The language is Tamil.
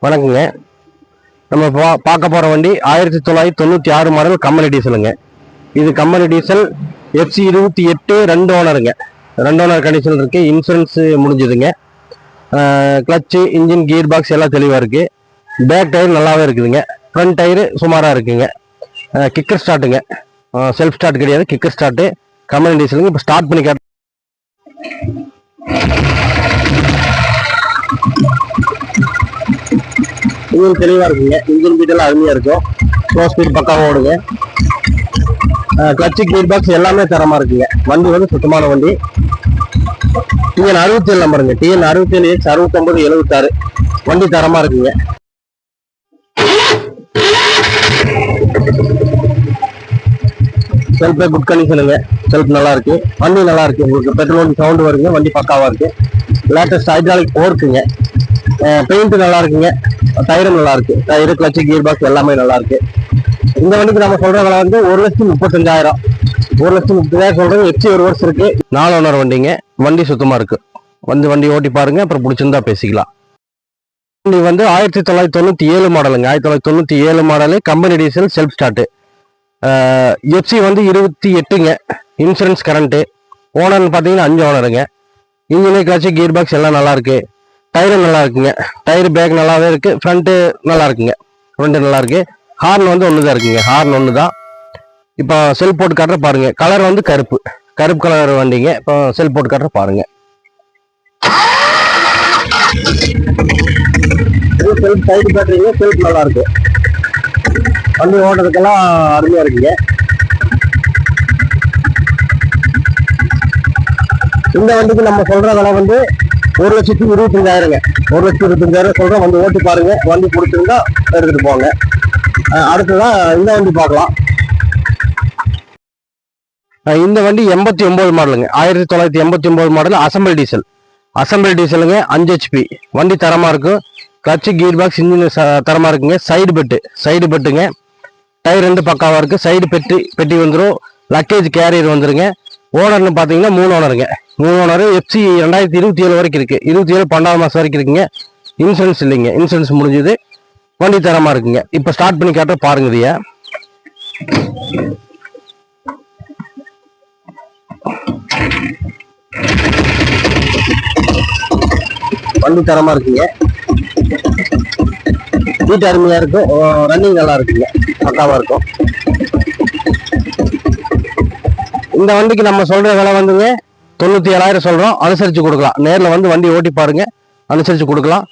வணக்கங்க. நம்ம பார்க்க போகிற வண்டி 1996 மாடல் கம்பெனி டீசலுங்க. இது கம்பெனி டீசல் FC 28 2 ஓனருங்க. 2 ஓனர் கண்டிஷன் இருக்குது. இன்சூரன்ஸ் முடிஞ்சுதுங்க. கிளச்சு, இன்ஜின், கியர் பாக்ஸ் எல்லாம் தெளிவாக இருக்குது. பேக் டயர் நல்லாவே இருக்குதுங்க. ஃப்ரண்ட் டயரு சுமாராக இருக்குங்க. கிக்கர் ஸ்டார்ட்டுங்க. செல்ஃப் ஸ்டார்ட் கிடையாது, கிக்கர் ஸ்டார்ட்டு. கம்பெனி டீசலுங்க. இப்போ ஸ்டார்ட் பண்ணி காட்டு. இன்ஜின் தெளிவாக இருக்குங்க. இன்ஜின் பீட்டெல்லாம் அருமையாக இருக்கும். ஸ்லோ ஸ்பீட் பக்காவாக ஓடுங்க. கிளச்சு, கியர் பாக்ஸ் எல்லாமே தரமாக இருக்குங்க. வண்டி வந்து சுத்தமான வண்டி. TN 67 நம்பருங்க. TN 67X 6976. வண்டி தரமாக இருக்குங்க. செல்ஃபே குட் கண்டிஷனுங்க. செல்ஃப் நல்லா இருக்கு. வண்டி நல்லா இருக்கு. உங்களுக்கு பெட்ரோல் வண்டி சவுண்டு வருங்க. வண்டி பக்காவாக இருக்கு. Latest hydraulic போர்க்குங்க. பெயிண்ட் நல்லா இருக்குங்க. டயரும் நல்லா இருக்கு. டயரு, கிளச்சு, கியர் பாக்ஸ் எல்லாமே நல்லா இருக்கு. இந்த வண்டிக்கு நம்ம சொல்ற விலை வந்து 1,35,000. 1,30,000 சொல்றது. FC 1 வருஷம் இருக்கு. 4 ஓனர் வண்டிங்க. வண்டி சுத்தமா இருக்கு. வண்டி ஓட்டி பாருங்க. அப்புறம் பிடிச்சிருந்தா பேசிக்கலாம். வண்டி வந்து 1997 மாடலுங்க. 1997 model company diesel self start. FC வந்து 28ங்க. Insurance current. ஓனர்னு பார்த்தீங்கன்னா 5 ஓனருங்க. இன்ஜினு, கிளச்சு, கியர் பாக்ஸ் எல்லாம் நல்லா இருக்கு. டயரும் நல்லா இருக்குங்க. டயர் பேக் நல்லாவே இருக்கு. ஃப்ரண்ட்டு நல்லா இருக்குங்க. ஃப்ரண்ட்டு நல்லா இருக்கு. ஹார்ன் வந்து ஒன்று தான் இருக்குங்க. ஹார்ன் ஒன்று தான். இப்போ செல் போட்டு காட்டுற பாருங்க. கலர் வந்து கருப்பு கலர் வண்டிங்க. இப்போ செல் போட்டு காட்டுற பாருங்க. Self side பேட்டரிங்க. செல்ஃப் நல்லா இருக்கு. வண்டி ஓட்டுறதுக்கெல்லாம் அருமையா இருக்குங்க. இந்த வண்டிக்கு நம்ம சொல்ற விலை வந்து 1,25,000ங்க. 1,25,000 சொல்றோம். வந்து ஓட்டி பாருங்க. வண்டி பிடிச்சிருந்தா எடுத்துட்டு போங்க. அடுத்ததான் இந்த வண்டி பார்க்கலாம். இந்த வண்டி 89 மாடலுங்க. 1989 மாடல் அசம்பிள் டீசல். அசம்பிள் டீசலுங்க. 5 HP. வண்டி தரமா இருக்கும். கிளச்சு, கியர் பாக்ஸ், இன்ஜின் தரமா இருக்குங்க. சைடு பெட்டுங்க. டயர் 2 பக்காவா இருக்கு. சைடு பெட்டி வந்துடும். லக்கேஜ் கேரியர் வந்துருங்க. ஓனர்னு பார்த்தீங்கன்னா 3 ஓனருங்க. 3 ஓனர். FC 2027 வரைக்கும் இருக்கு. 27 12 மாசம் வரைக்கும் இருக்குங்க. இன்சூரன்ஸ் இல்லைங்க. இன்சூரன்ஸ் முடிஞ்சது. வண்டி தரமா இருக்குங்க. இப்போ ஸ்டார்ட் பண்ணி காட்ட பாருங்க. இதையா வண்டி தரமா இருக்குங்க. வீட்டு அருமையா இருக்கும். ரன்னிங் நல்லா இருக்குங்க. பக்காவா இருக்கும். இந்த வண்டிக்கு நம்ம சொல்ற விலை வந்துங்க 97,000 சொல்றோம். அனுசரிச்சு கொடுக்கலாம். நேரில் வந்து வண்டி ஓட்டி பாருங்க. அனுசரிச்சு கொடுக்கலாம்.